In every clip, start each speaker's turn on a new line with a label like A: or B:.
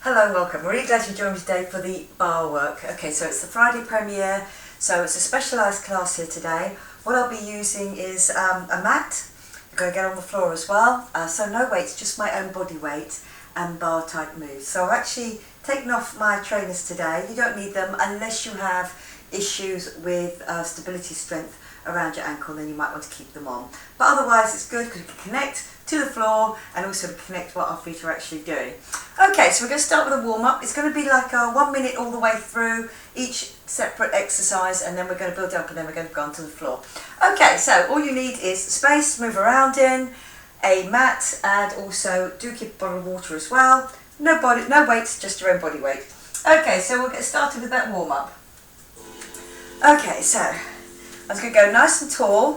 A: Hello and welcome. We're really glad you joined me today for the Barre work. Okay, so it's the Friday premiere, so it's a specialised class here today. What I'll be using is a mat. You're going to get on the floor as well, so no weights, just my own body weight and bar type moves. So I've actually taken off my trainers today. You don't need them unless you have issues with stability strength around your ankle, then you might want to keep them on. But otherwise it's good because you can connect to the floor and also connect what our feet are actually doing. Okay, so we're going to start with a warm-up. It's going to be like a 1 minute all the way through each separate exercise, and then we're going to build up and then we're going to go onto the floor. Okay, so all you need is space to move around in, a mat, and also do keep a bottle of water as well. No weights, just your own body weight. Okay, so we'll get started with that warm-up. Okay, so I'm just going to go nice and tall,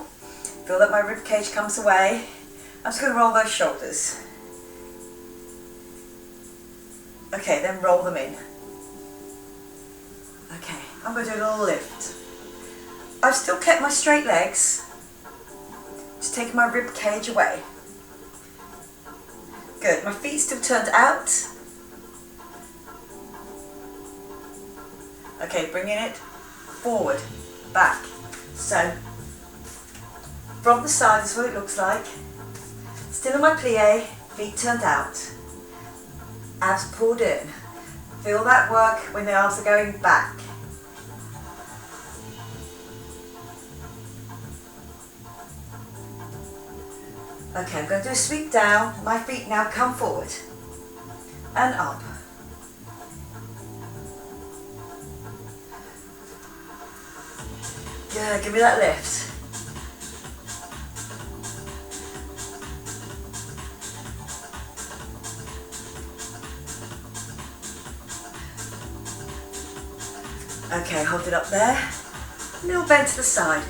A: feel that my rib cage comes away. I'm just going to roll those shoulders. Okay, then roll them in. Okay, I'm going to do a little lift. I've still kept my straight legs, just taking my rib cage away. Good, my feet still turned out. Okay, bringing it forward, back. So, from the side is what it looks like. Still in my plie, feet turned out. Abs pulled in. Feel that work when the arms are going back. Okay, I'm going to do a sweep down. My feet now come forward and up. Yeah, give me that lift. Okay, hold it up there. A little bend to the side.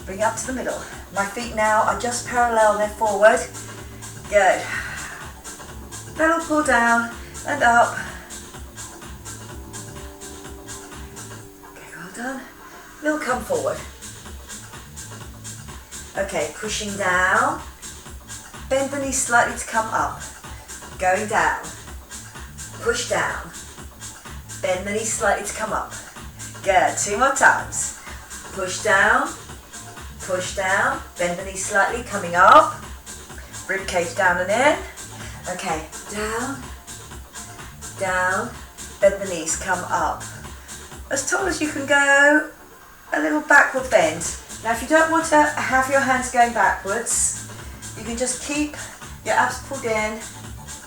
A: Bring it up to the middle. My feet now are just parallel, they're forward. Good. Little pull down and up. Okay, well done. Little come forward. Okay, pushing down. Bend the knees slightly to come up. Going down. Push down. Bend the knees slightly to come up. Good, 2 more times. Push down, bend the knees slightly, coming up. Rib cage down and in. Okay, down, down, bend the knees, come up. As tall as you can go, a little backward bend. Now if you don't want to have your hands going backwards, you can just keep your abs pulled in,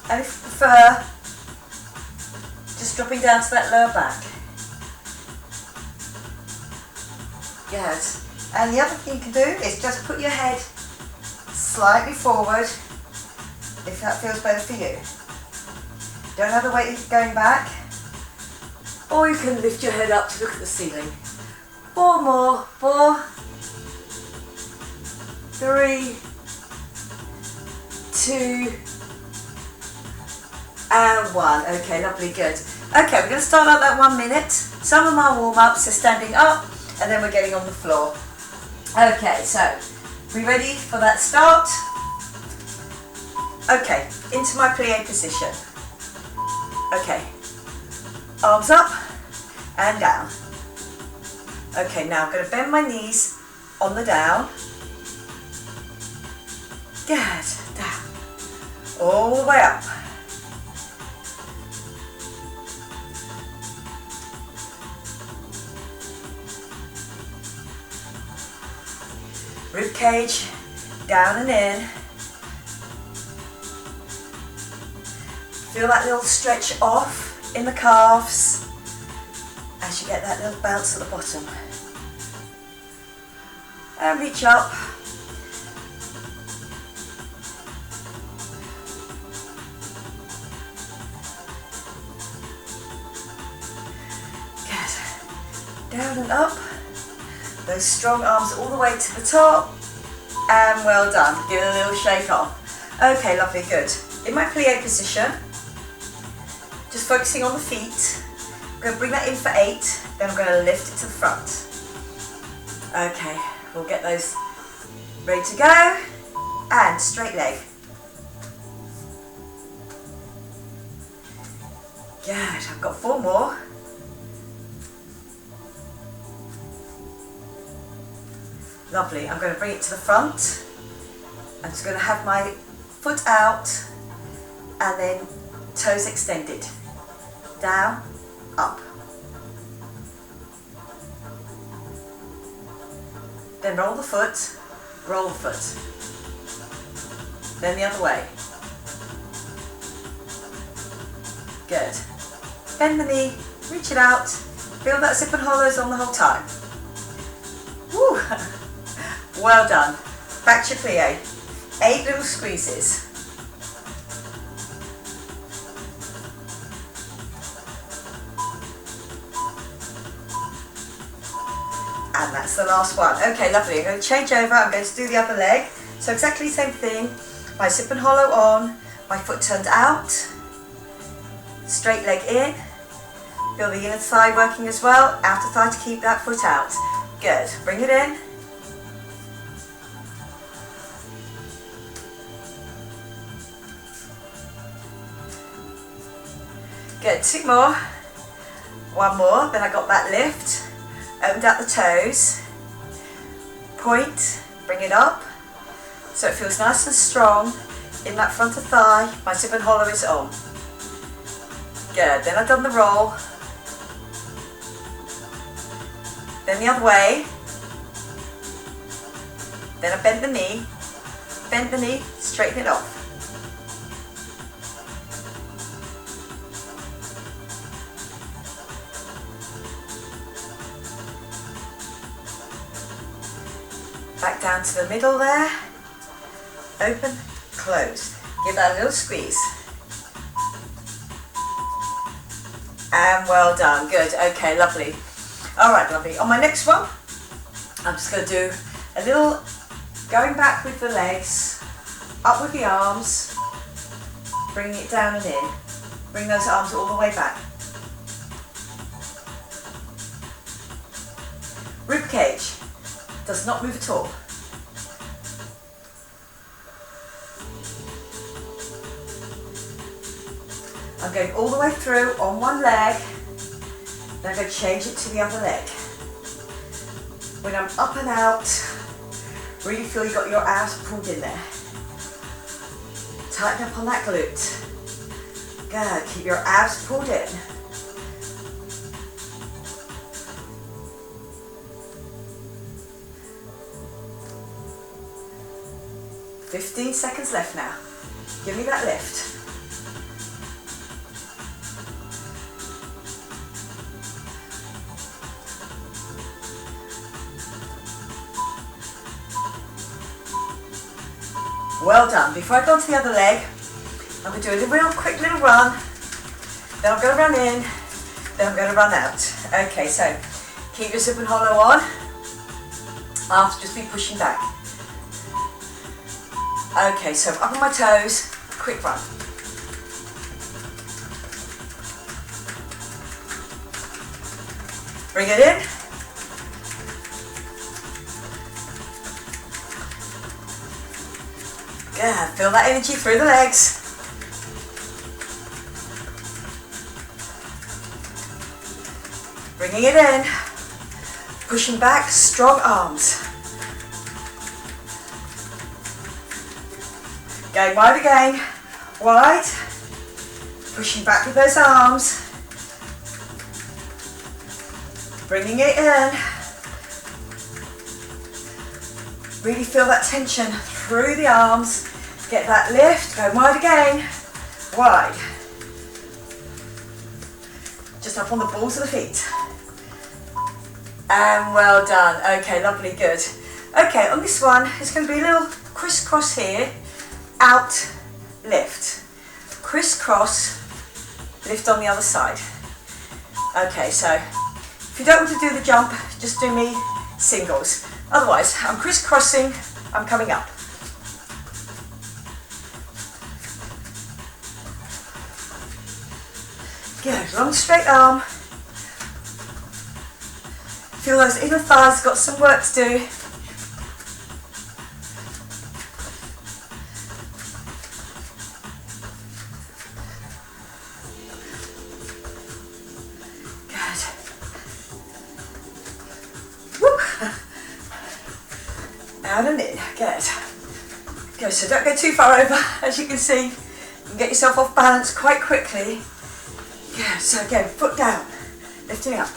A: and if you prefer, just dropping down to that lower back. Good. And the other thing you can do is just put your head slightly forward if that feels better for you. Don't have the weight going back. Or you can lift your head up to look at the ceiling. 4 more. 4, 3, 2, and 1. Okay, lovely, good. Okay, we're going to start out that 1 minute. Some of my warm-ups are standing up, and then we're getting on the floor. Okay, so, we ready for that start? Okay, into my plie position. Okay, arms up and down. Okay, now I'm going to bend my knees on the down. Good, down. All the way up. Rib cage down and in. Feel that little stretch off in the calves as you get that little bounce at the bottom. And reach up. Good. Down and up. Those strong arms all the way to the top, and well done. Give it a little shake off. Okay, lovely, good. In my plie position, just focusing on the feet. I'm going to bring that in for 8, then I'm going to lift it to the front. Okay, we'll get those ready to go, and straight leg. Good, I've got 4 more. Lovely, I'm going to bring it to the front. I'm just going to have my foot out and then toes extended. Down, up. Then roll the foot, roll the foot. Then the other way. Good. Bend the knee, reach it out, feel that zip and hollows on the whole time. Woo! Well done. Back to plie. 8 little squeezes. And that's the last one. Okay, lovely. I'm going to change over. I'm going to do the other leg. So exactly the same thing. My zip and hollow on, my foot turned out, straight leg in. Feel the inner thigh working as well. Outer thigh to keep that foot out. Good. Bring it in. Good, 2 more, 1 more, then I got that lift, opened out the toes, point, bring it up, so it feels nice and strong in that front of thigh, my zip and hollow is on. Good, then I've done the roll, then the other way, then I bend the knee, straighten it off. Back down to the middle there, open, close. Give that a little squeeze. And well done, good, okay, lovely. All right, lovely. On my next one, I'm just going to do a little going back with the legs, up with the arms, bring it down and in. Bring those arms all the way back. Rib cage does not move at all. I'm going all the way through on one leg, then I'm going to change it to the other leg. When I'm up and out, really feel you got your abs pulled in there. Tighten up on that glute. Good, keep your abs pulled in. "15 seconds left now. Give me that lift. Well done. Before I go on to the other leg, I'm going to do a real quick little run. Then I'm going to run in. Then I'm going to run out. Okay, so keep your zip and hollow on. Arms just be pushing back. Okay, so up on my toes, quick run. Bring it in. Good, feel that energy through the legs. Bringing it in. Pushing back, strong arms. Going wide again, wide, pushing back with those arms, bringing it in, really feel that tension through the arms, get that lift, go wide again, wide, just up on the balls of the feet, and well done. Okay, lovely, good. Okay, on this one, it's going to be a little crisscross here, out, lift, crisscross, lift on the other side. Okay, so if you don't want to do the jump, just do me singles. Otherwise, I'm crisscrossing, I'm coming up. Good, long straight arm. Feel those inner thighs got some work to do. down and in. Good. Good, so don't go too far over, as you can see. You can get yourself off balance quite quickly. Good, so again, foot down, lifting up.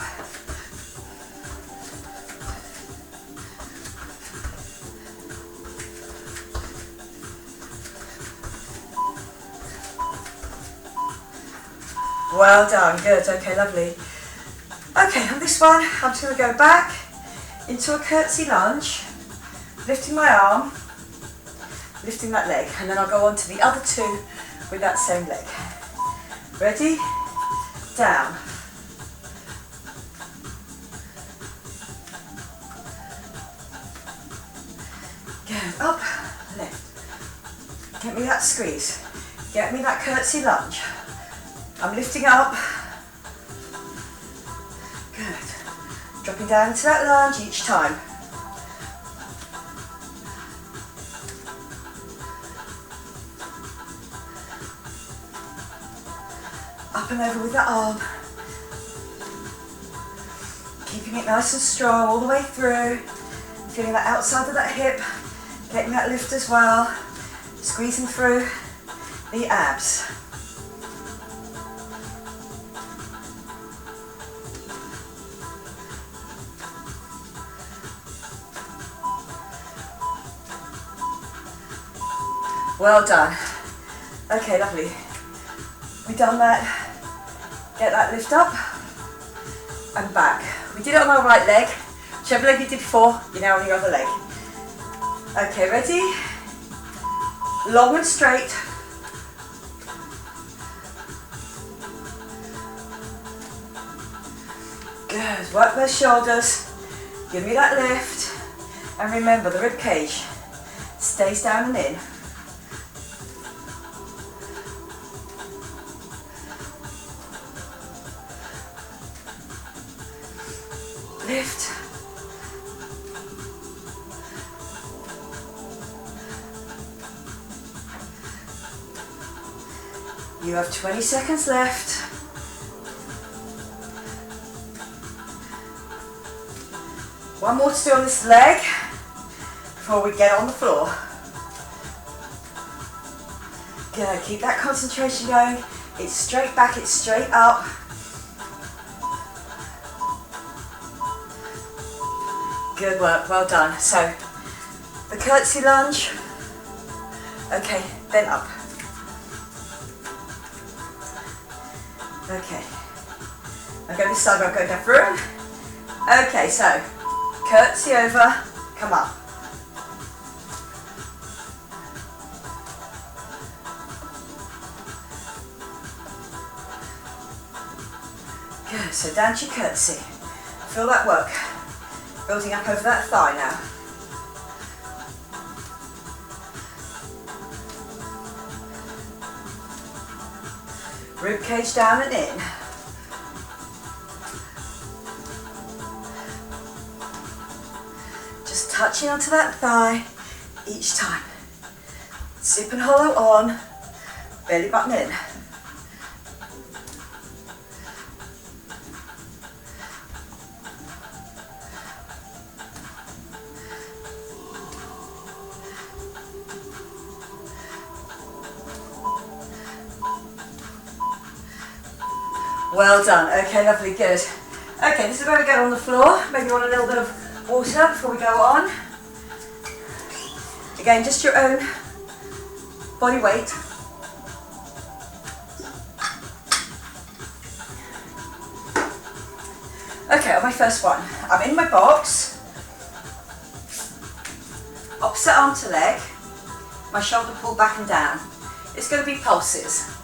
A: Well done, good, okay, lovely. Okay, on this one, I'm just going to go back into a curtsy lunge, lifting my arm, lifting that leg, and then I'll go on to the other two with that same leg. Ready? Down. Good, up, lift. Get me that squeeze. Get me that curtsy lunge. I'm lifting up. Good. Dropping down into that lunge each time. Up and over with that arm. Keeping it nice and strong all the way through. Feeling that outside of that hip. Getting that lift as well. Squeezing through the abs. Well done. Okay, lovely. We've done that. Get that lift up and back. We did it on our right leg. Whichever leg you did before, you're now on your other leg. Okay, ready? Long and straight. Good. Work those shoulders. Give me that lift. And remember, the rib cage stays down and in. Lift. You have 20 seconds left. One more to do on this leg before we get on the floor. Good, keep that concentration going. It's straight back, it's straight up. Good work, well done. So, the curtsy lunge. Okay, then up. Okay. I'll go this side, I'll go down through. Okay, so, curtsy over, come up. Good, so down to your curtsy. Feel that work. Building up over that thigh now. Rib cage down and in. Just touching onto that thigh each time. Zip and hollow on, belly button in. Well done. Okay, lovely, good. Okay, this is where we get on the floor. Maybe you want a little bit of water before we go on. Again, just your own body weight. Okay, on my first one, I'm in my box. Opposite arm to leg. My shoulder pulled back and down. It's going to be pulses.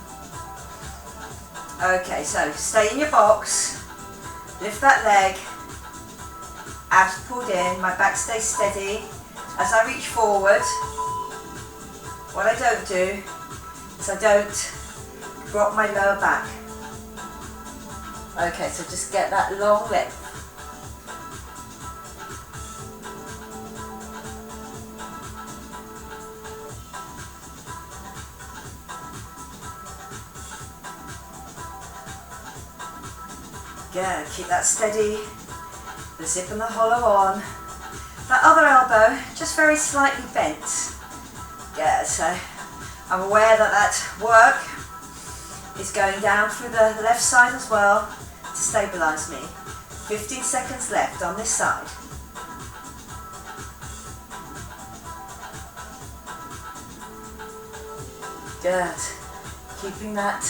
A: Okay, so stay in your box, lift that leg, abs pulled in, my back stays steady. As I reach forward, what I don't do is I don't drop my lower back. Okay, so just get that long length. Good, keep that steady, the zip and the hollow on. That other elbow just very slightly bent. Yeah, so I'm aware that that work is going down through the left side as well to stabilise me. 15 seconds left on this side. Good. Keeping that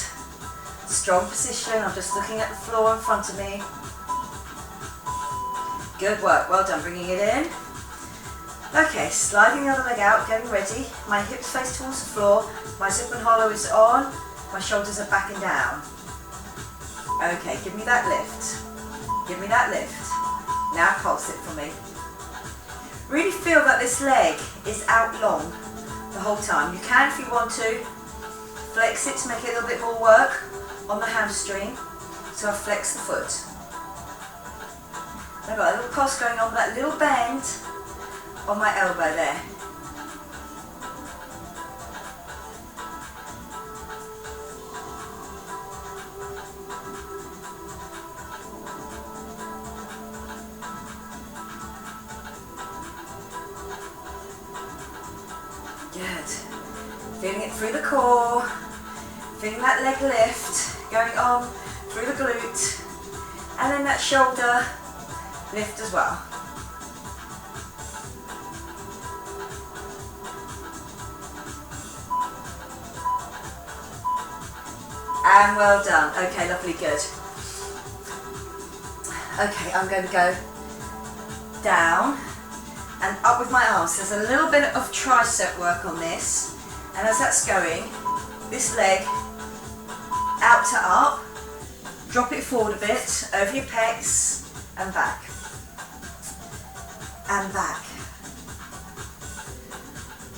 A: strong position. I'm just looking at the floor in front of me. Good work. Well done. Bringing it in. Okay, sliding the other leg out, getting ready. My hips face towards the floor. My zip and hollow is on. My shoulders are back and down. Okay, give me that lift. Give me that lift. Now pulse it for me. Really feel that this leg is out long the whole time. You can, if you want to, flex it to make it a little bit more work on the hamstring. So I flex the foot. I've got a little pulse going on, that little bend on my elbow there. Good. Feeling it through the core, feeling that leg lift going on through the glute, and then that shoulder lift as well. And well done. Okay, lovely, good. Okay, I'm going to go down and up with my arms. There's a little bit of tricep work on this, and as that's going, this leg out to up, drop it forward a bit, over your pecs, and back. And back.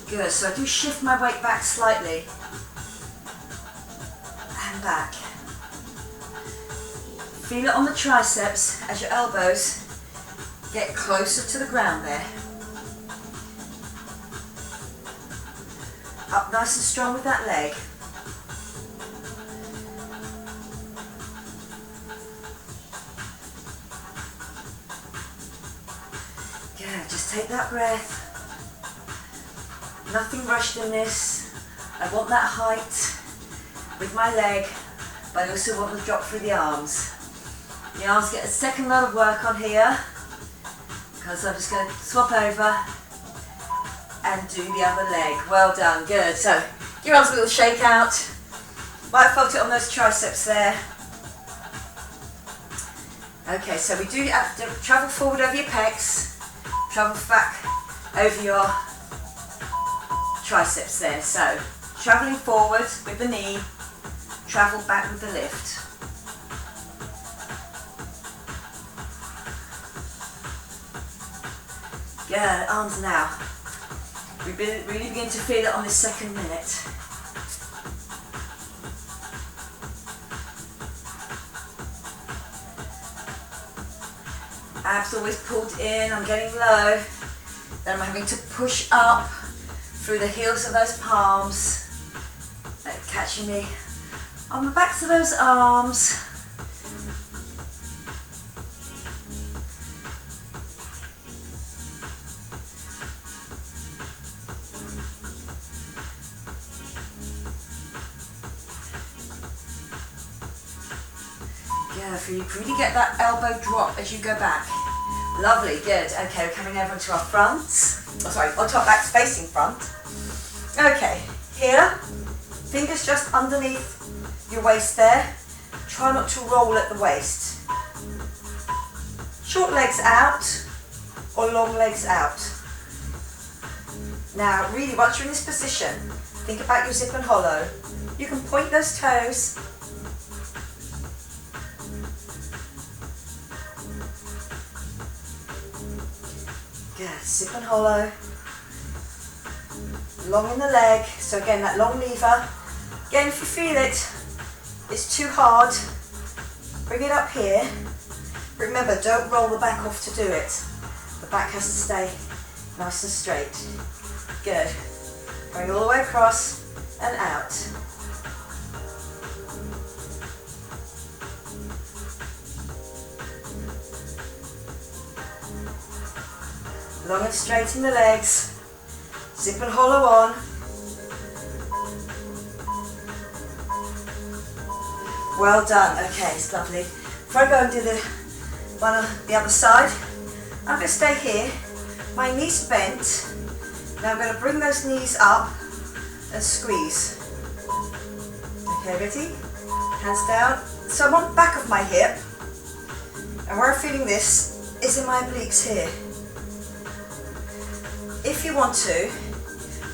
A: Good, so I do shift my weight back slightly. And back. Feel it on the triceps as your elbows get closer to the ground there. Up nice and strong with that leg. Good, just take that breath. Nothing rushed in this. I want that height with my leg, but I also want the drop through the arms. The arms get a second lot of work on here, because I'm just going to swap over and do the other leg. Well done, good. So give your arms a little shake out. Might have felt it on those triceps there. Okay, so we do have to travel forward over your pecs, travel back over your triceps there. So travelling forward with the knee, travel back with the lift. Good, arms now. We really begin to feel it on this second minute. Abs always pulled in, I'm getting low. Then I'm having to push up through the heels of those palms. Catching me on the backs of those arms. You really get that elbow drop as you go back. Lovely, good. Okay, we're coming over to our fronts. Oh, sorry, onto our backs facing front. Okay, here, fingers just underneath your waist there. Try not to roll at the waist. Short legs out or long legs out. Now, really, once you're in this position, think about your zip and hollow. You can point those toes. Good, zip and hollow, long in the leg, so again that long lever. Again, if you feel it's too hard, bring it up here. Remember, don't roll the back off to do it. The back has to stay nice and straight. Good, going all the way across and out. Long and straight in the legs. Zip and hollow on. Well done. Okay, it's lovely. Before I go and do the one on the other side, I'm going to stay here. My knees are bent. Now I'm going to bring those knees up and squeeze. Okay, ready? Hands down. So I'm on the back of my hip, and where I'm feeling this is in my obliques here. If you want to,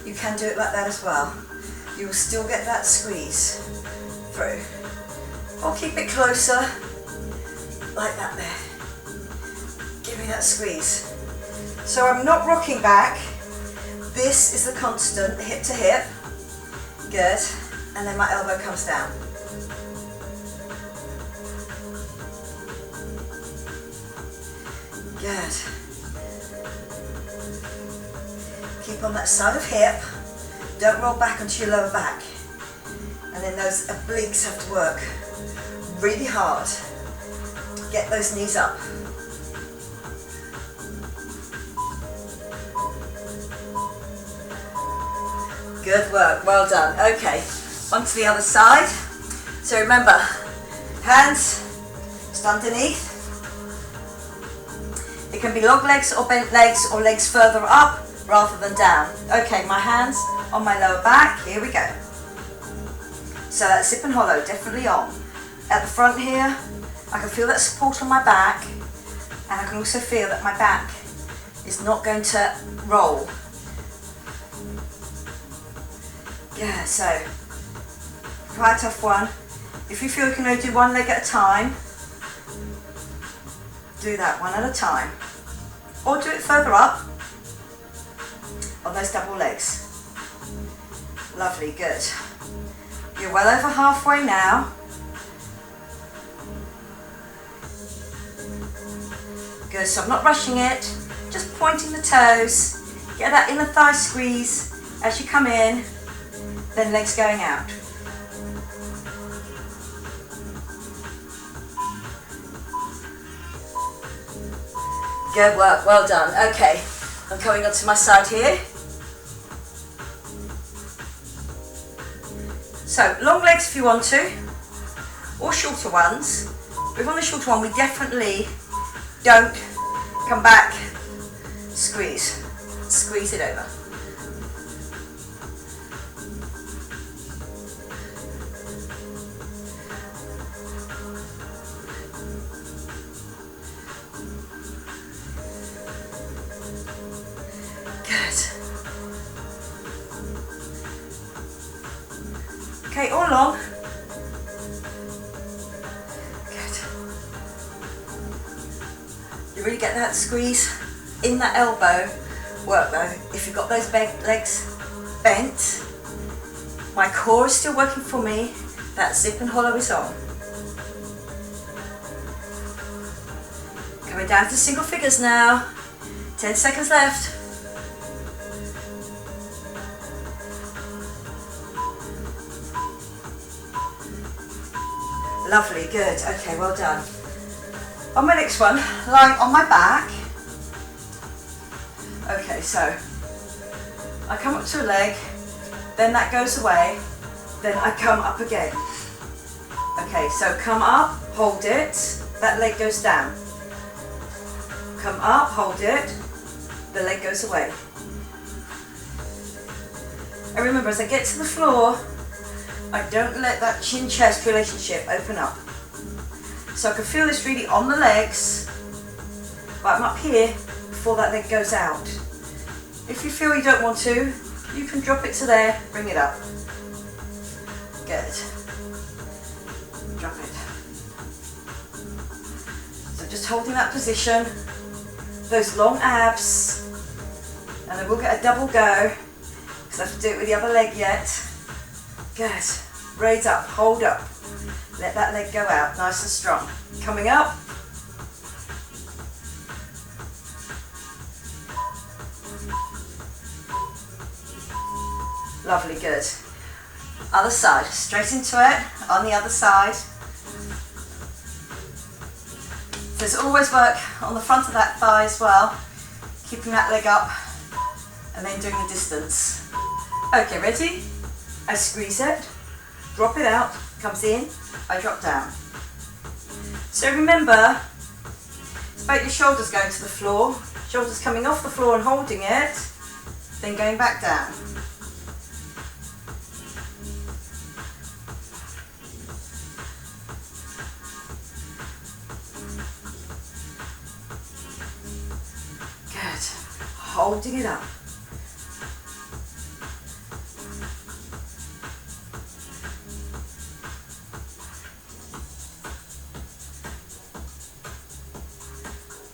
A: you can do it like that as well. You will still get that squeeze through. Or keep it closer, like that there. Give me that squeeze. So I'm not rocking back. This is the constant, hip to hip. Good. And then my elbow comes down. Good. Keep on that side of hip. Don't roll back onto your lower back. And then those obliques have to work really hard. Get those knees up. Good work, well done. Okay, onto the other side. So remember, hands just underneath. It can be long legs or bent legs or legs further up rather than down. Okay, my hands on my lower back, here we go. So that's zip and hollow, definitely on. At the front here, I can feel that support on my back, and I can also feel that my back is not going to roll. Yeah, so quite a tough one. If you feel you can only do one leg at a time, do that one at a time. Or do it further up on those double legs. Lovely, good. You're well over halfway now. Good, so I'm not rushing it, just pointing the toes. Get that inner thigh squeeze as you come in, then legs going out. Good work, well done. Okay, I'm coming onto my side here. So, long legs if you want to, or shorter ones. If on the shorter one, we definitely don't come back, squeeze it over. Okay, all long. Good. You really get that squeeze in that elbow work though. If you've got those legs bent, my core is still working for me. That zip and hollow is on. Coming down to single figures now. 10 seconds left. Lovely, good. Okay, well done. On my next one, lying on my back. Okay, so I come up to a leg, then that goes away, then I come up again. Okay, so come up, hold it, that leg goes down. Come up, hold it, the leg goes away. And remember, as I get to the floor, I don't let that chin-chest relationship open up. So I can feel this really on the legs, but I'm up here before that leg goes out. If you feel you don't want to, you can drop it to there, bring it up. Good. Drop it. So just holding that position, those long abs, and then we'll get a double go, because I have to do it with the other leg yet. Good. Raise up, hold up. Let that leg go out, nice and strong. Coming up. Lovely, good. Other side, straight into it, on the other side. There's always work on the front of that thigh as well. keeping that leg up and then doing the distance. Okay, ready? I squeeze it, drop it out, comes in, I drop down. So remember, it's about your shoulders going to the floor, shoulders coming off the floor and holding it, then going back down. Good. Holding it up.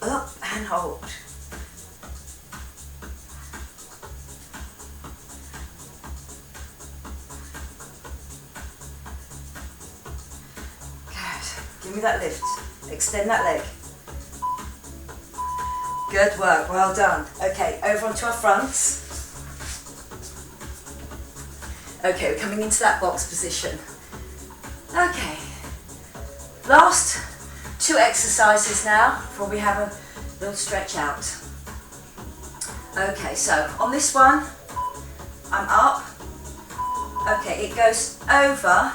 A: Up and hold. Good. Give me that lift. Extend that leg. Good work, well done. Okay, over onto our fronts. Okay, we're coming into that box position. Okay, last 2 exercises now before we have a little stretch out. Okay, so on this one, I'm up. Okay, it goes over,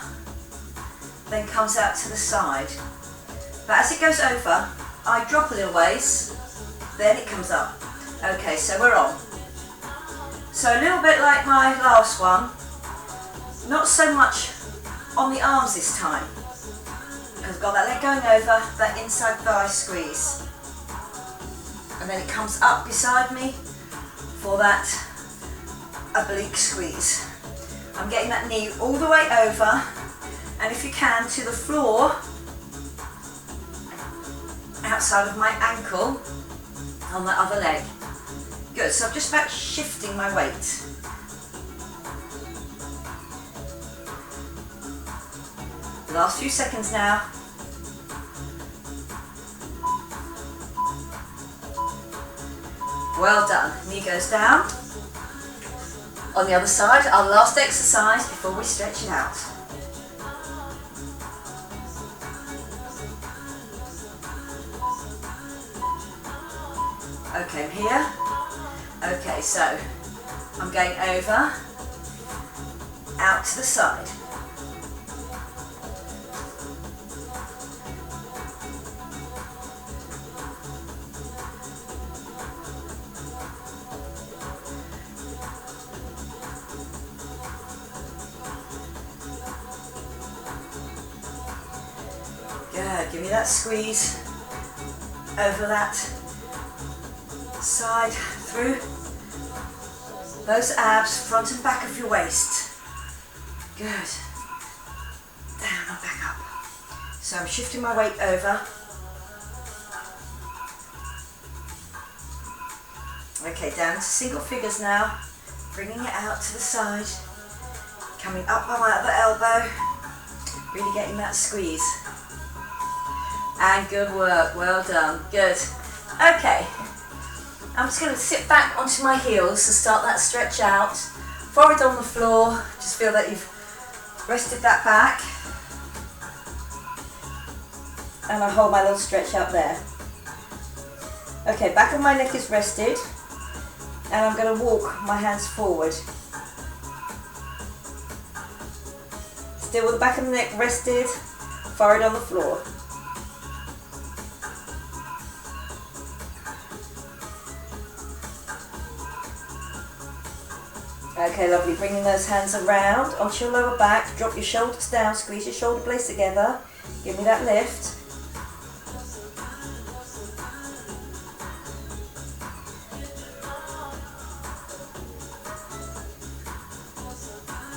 A: then comes out to the side. But as it goes over, I drop a little ways, then it comes up. Okay, so we're on. So a little bit like my last one, not so much on the arms this time. I've got that leg going over, that inside thigh squeeze. And then it comes up beside me for that oblique squeeze. I'm getting that knee all the way over, and if you can, to the floor, outside of my ankle, on the other leg. Good, so I'm just about shifting my weight. Last few seconds now. Well done, knee goes down. On the other side, our last exercise before we stretch it out. Okay, I'm here. Okay, so I'm going over, out to the side. Good, give me that squeeze over that side, through those abs, front and back of your waist. Good. Down and back up. So I'm shifting my weight over. Okay, down to single figures now. Bringing it out to the side. Coming up by my other elbow. Really getting that squeeze. And good work, well done, good. Okay. I'm just going to sit back onto my heels to start that stretch out. Forehead on the floor, just feel that you've rested that back. And I hold my little stretch out there. Okay, back of my neck is rested. And I'm going to walk my hands forward. Still with the back of the neck rested, forehead on the floor. Okay, lovely. Bringing those hands around onto your lower back. Drop your shoulders down. Squeeze your shoulder blades together. Give me that lift.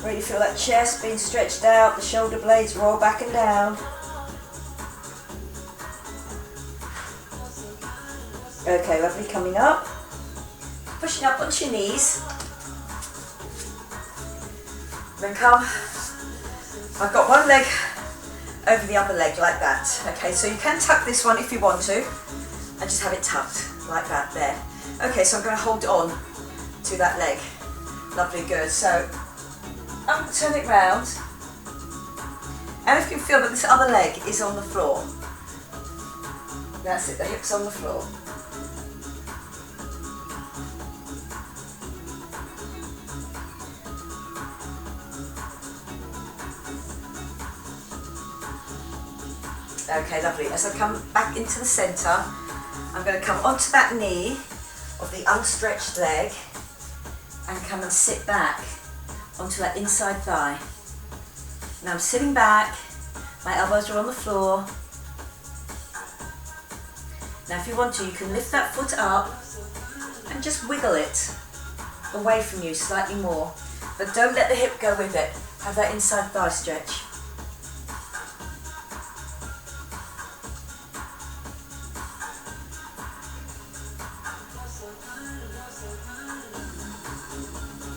A: Really feel that chest being stretched out. The shoulder blades roll back and down. Okay, lovely. Coming up. Pushing up onto your knees. Then come, I've got one leg over the other leg like that. Okay, so you can tuck this one if you want to, and just have it tucked like that there. Okay, so I'm going to hold on to that leg. Lovely, good. So I'm going to turn it round, and if you feel that this other leg is on the floor, that's it, the hips on the floor. Okay, lovely. As I come back into the centre, I'm going to come onto that knee of the unstretched leg and come and sit back onto that inside thigh. Now I'm sitting back, my elbows are on the floor. Now if you want to, you can lift that foot up and just wiggle it away from you slightly more, but don't let the hip go with it. Have that inside thigh stretch.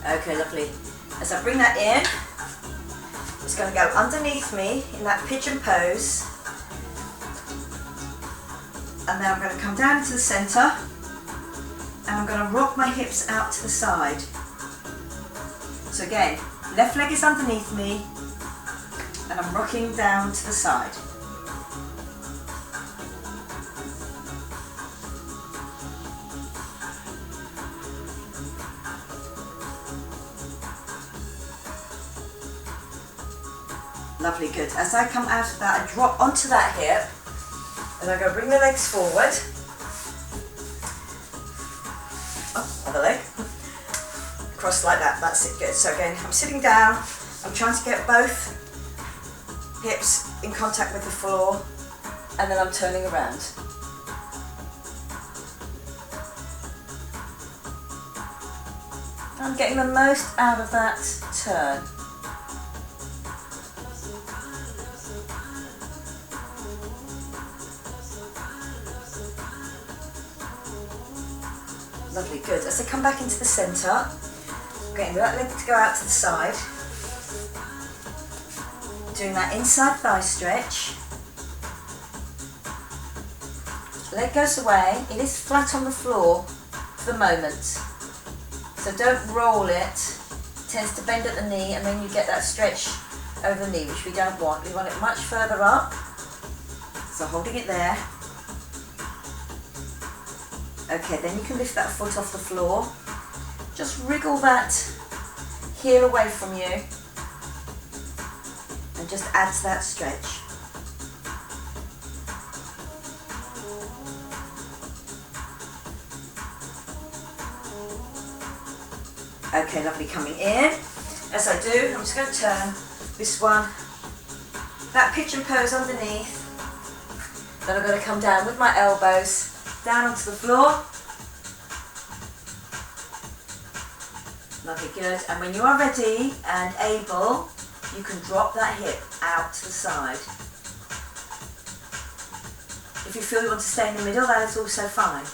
A: Okay, lovely. As I bring that in, it's going to go underneath me in that pigeon pose. And then I'm going to come down into the centre and I'm going to rock my hips out to the side. So again, left leg is underneath me and I'm rocking down to the side. Lovely, good. As I come out of that, I drop onto that hip and I'm going to bring the legs forward. Oh, other leg. Cross like that, that's it, good. So again, I'm sitting down, I'm trying to get both hips in contact with the floor and then I'm turning around. I'm getting the most out of that turn. Lovely, good. As I come back into the centre, I'm getting that leg to go out to the side. Doing that inside thigh stretch. Leg goes away. It is flat on the floor for the moment. So don't roll it. It tends to bend at the knee and then you get that stretch over the knee, which we don't want. We want it much further up. So holding it there. Okay, then you can lift that foot off the floor. Just wriggle that heel away from you and just add to that stretch. Okay, lovely, coming in. As I do, I'm just going to turn this one, that pigeon pose underneath. Then I'm going to come down with my elbows down onto the floor. Lovely, good. And when you are ready and able, you can drop that hip out to the side. If you feel you want to stay in the middle, that is also fine.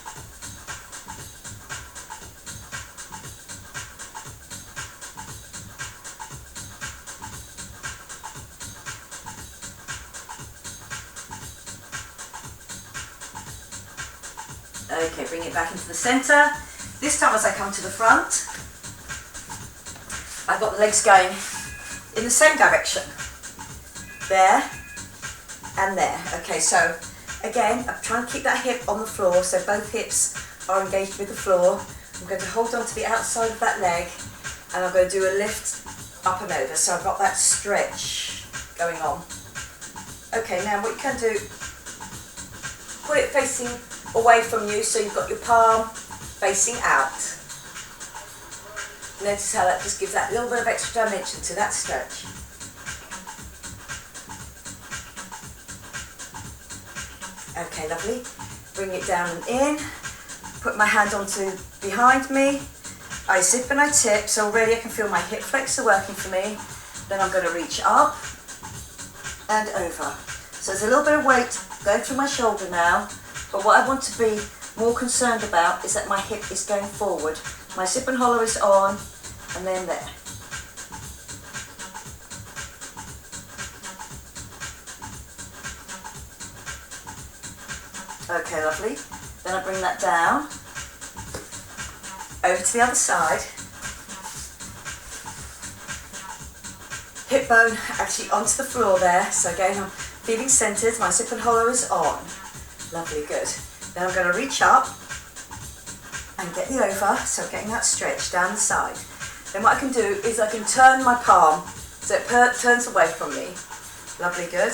A: Okay, bring it back into the centre. This time as I come to the front, I've got the legs going in the same direction. There and there. Okay, so again, I'm trying to keep that hip on the floor so both hips are engaged with the floor. I'm going to hold on to the outside of that leg and I'm going to do a lift up and over. So I've got that stretch going on. Okay, now what you can do, put it facing away from you so you've got your palm facing out. Notice how that just gives that little bit of extra dimension to that stretch. Okay, lovely. Bring it down and in. Put my hand onto behind me. I zip and I tip, so already I can feel my hip flexor working for me. Then I'm going to reach up and over. So there's a little bit of weight going through my shoulder now. But what I want to be more concerned about is that my hip is going forward. My zip and hollow is on, and then there. Okay, lovely. Then I bring that down, over to the other side. Hip bone actually onto the floor there. So again, I'm feeling centered, my zip and hollow is on. Lovely, good. Then I'm going to reach up and get the over, so getting that stretch down the side. Then what I can do is I can turn my palm so it turns away from me. Lovely, good.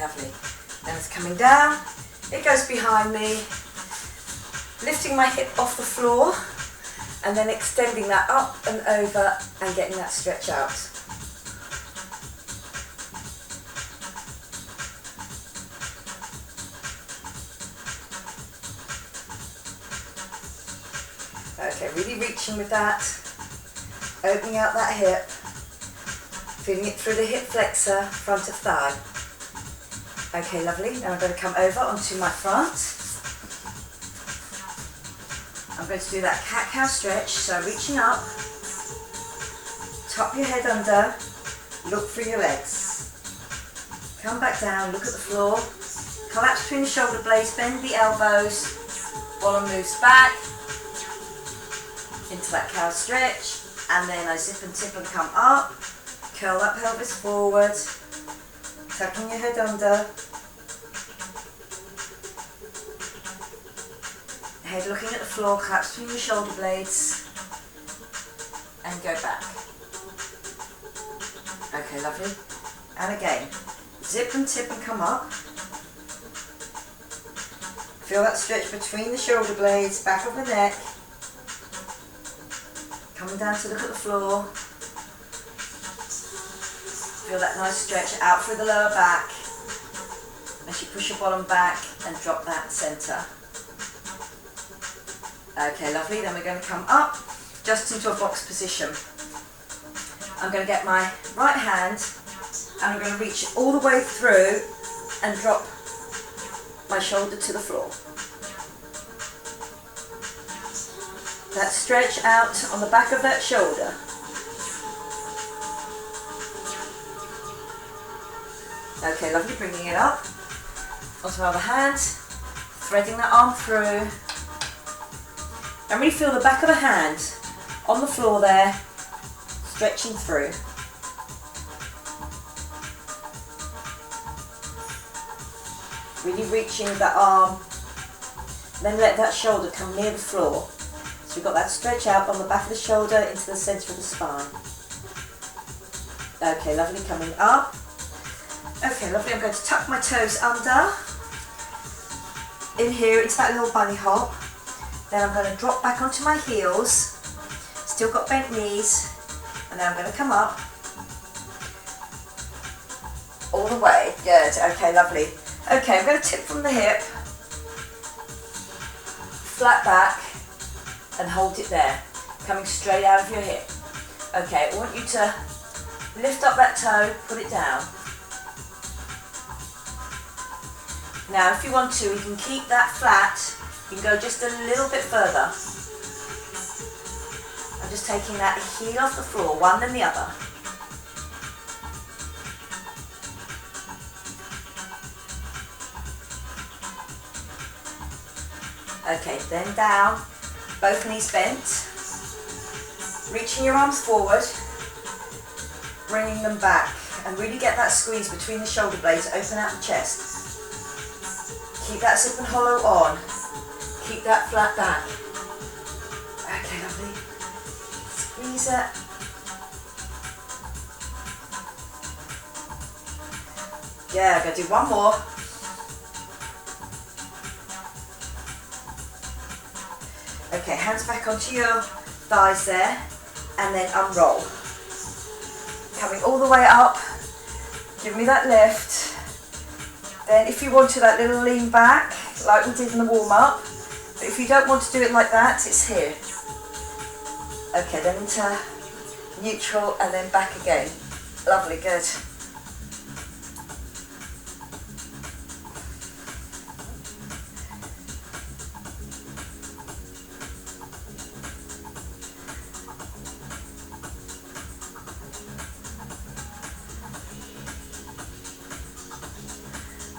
A: lovely. Then it's coming down, it goes behind me, lifting my hip off the floor and then extending that up and over and getting that stretch out. Okay, really reaching with that, opening out that hip, feeling it through the hip flexor, front of thigh. Okay, lovely. Now I'm going to come over onto my front. I'm going to do that cat-cow stretch, so reaching up, top your head under, look through your legs. Come back down, look at the floor, collapse between the shoulder blades, bend the elbows, bottom moves back, into that cow stretch, and then I zip and tip and come up, curl that pelvis forward, tucking your head under, head looking at the floor, collapse between your shoulder blades, and go back. Okay, lovely. And again, zip and tip and come up. Feel that stretch between the shoulder blades, back of the neck. Coming down to look at the floor. Feel that nice stretch out through the lower back as you push your bottom back and drop that centre. Okay, lovely. Then we're going to come up just into a box position. I'm going to get my right hand and I'm going to reach all the way through and drop my shoulder to the floor. That stretch out on the back of that shoulder. Okay, lovely, bringing it up onto my other hand, threading that arm through, and really feel the back of the hand on the floor there, stretching through. Really reaching with that arm, then let that shoulder come near the floor. So we've got that stretch out on the back of the shoulder into the centre of the spine. Okay, lovely, coming up. Okay, lovely, I'm going to tuck my toes under, in here into that little bunny hop. Then I'm going to drop back onto my heels, still got bent knees, and then I'm going to come up all the way. Good, okay, lovely. Okay, I'm going to tip from the hip, flat back, and hold it there, coming straight out of your hip. Okay, I want you to lift up that toe, put it down. Now, if you want to, you can keep that flat. You can go just a little bit further. I'm just taking that heel off the floor, one then the other. Okay, then down, both knees bent. Reaching your arms forward, bringing them back, and really get that squeeze between the shoulder blades, open out the chest. Keep that zip and hollow on. Keep that flat back. Okay, lovely. Squeeze it. Yeah, I'm going to do one more. Okay, hands back onto your thighs there, and then unroll. Coming all the way up. Give me that lift. Then if you want to, that little lean back, like we did in the warm-up. But if you don't want to do it like that, it's here. Okay, then into neutral and then back again. Lovely, good.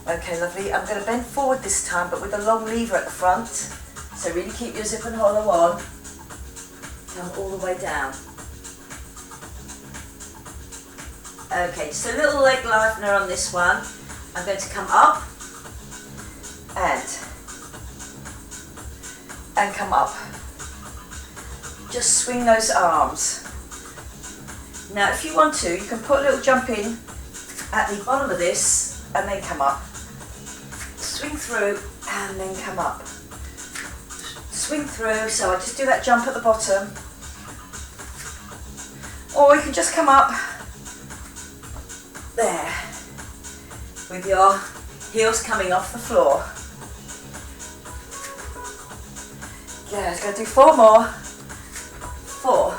A: Okay, lovely. I'm going to bend forward this time, but with a long lever at the front. So really keep your zip and hollow on. Come all the way down. Okay, just a little leg lightener on this one. I'm going to come up and come up. Just swing those arms. Now if you want to, you can put a little jump in at the bottom of this and then come up. Swing through and then come up. Swing through, so I just do that jump at the bottom. Or you can just come up there with your heels coming off the floor. Yeah, it's going to do 4 more. 4,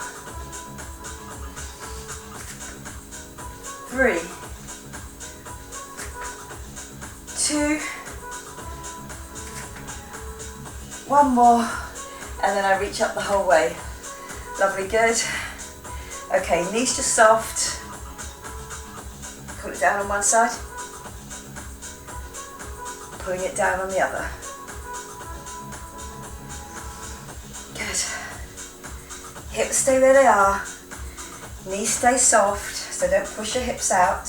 A: 3, 2, 1 more, and then I reach up the whole way. Lovely, good. Okay, knees just soft. Pull it down on one side, pulling it down on the other. Good. Hips stay where they are. Knees stay soft, so don't push your hips out.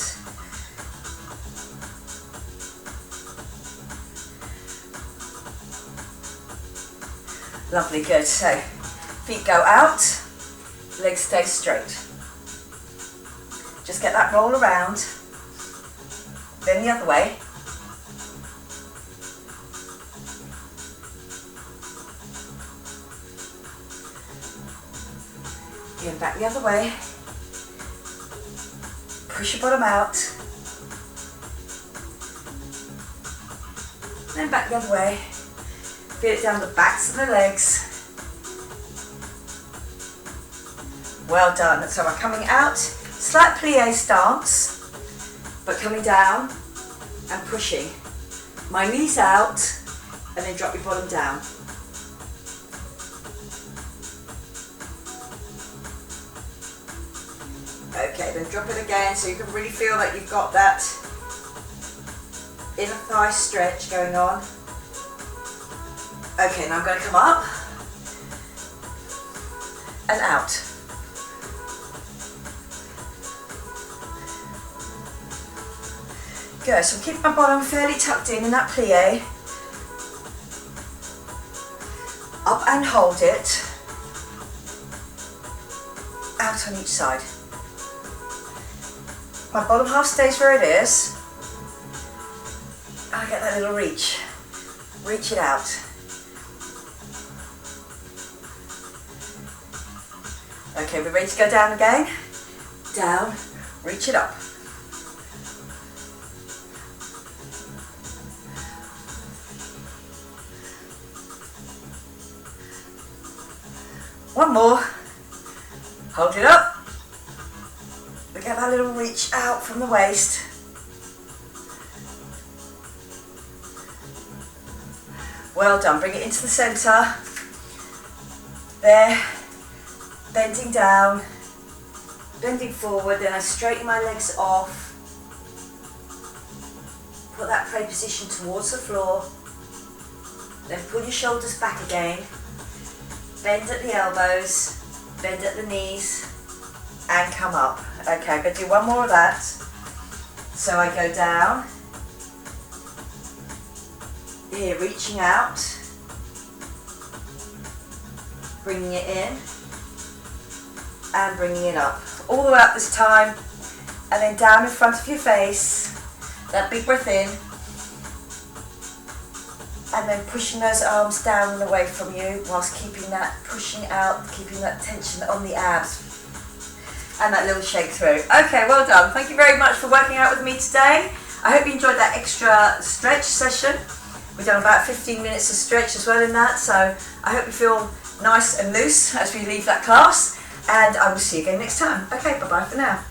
A: Lovely, good. So feet go out, legs stay straight. Just get that roll around, then the other way. Again, back the other way. Push your bottom out. Then back the other way. Feel it down the backs of the legs. Well done. So we're coming out, slight plie stance, but coming down and pushing. My knees out, and then drop your bottom down. Okay, then drop it again so you can really feel that you've got that inner thigh stretch going on. Okay, now I'm going to come up and out. Good, so keep my bottom fairly tucked in that plie. Up and hold it. Out on each side. My bottom half stays where it is. I get that little reach. Reach it out. Okay, we're ready to go down again. Down, reach it up. One more. Hold it up. We get that little reach out from the waist. Well done. Bring it into the centre. There. Bending down. Bending forward. Then I straighten my legs off. Put that pray position towards the floor. Then pull your shoulders back again. Bend at the elbows. Bend at the knees. And come up. Okay, I'm going to do one more of that. So I go down. Here, reaching out. Bringing it in. And bringing it up. All the way up this time. And then down in front of your face. That big breath in. And then pushing those arms down and away from you whilst keeping that pushing out, keeping that tension on the abs. And that little shake through. Okay, well done. Thank you very much for working out with me today. I hope you enjoyed that extra stretch session. We've done about 15 minutes of stretch as well in that, so I hope you feel nice and loose as we leave that class, and I will see you again next time. Okay, bye-bye for now.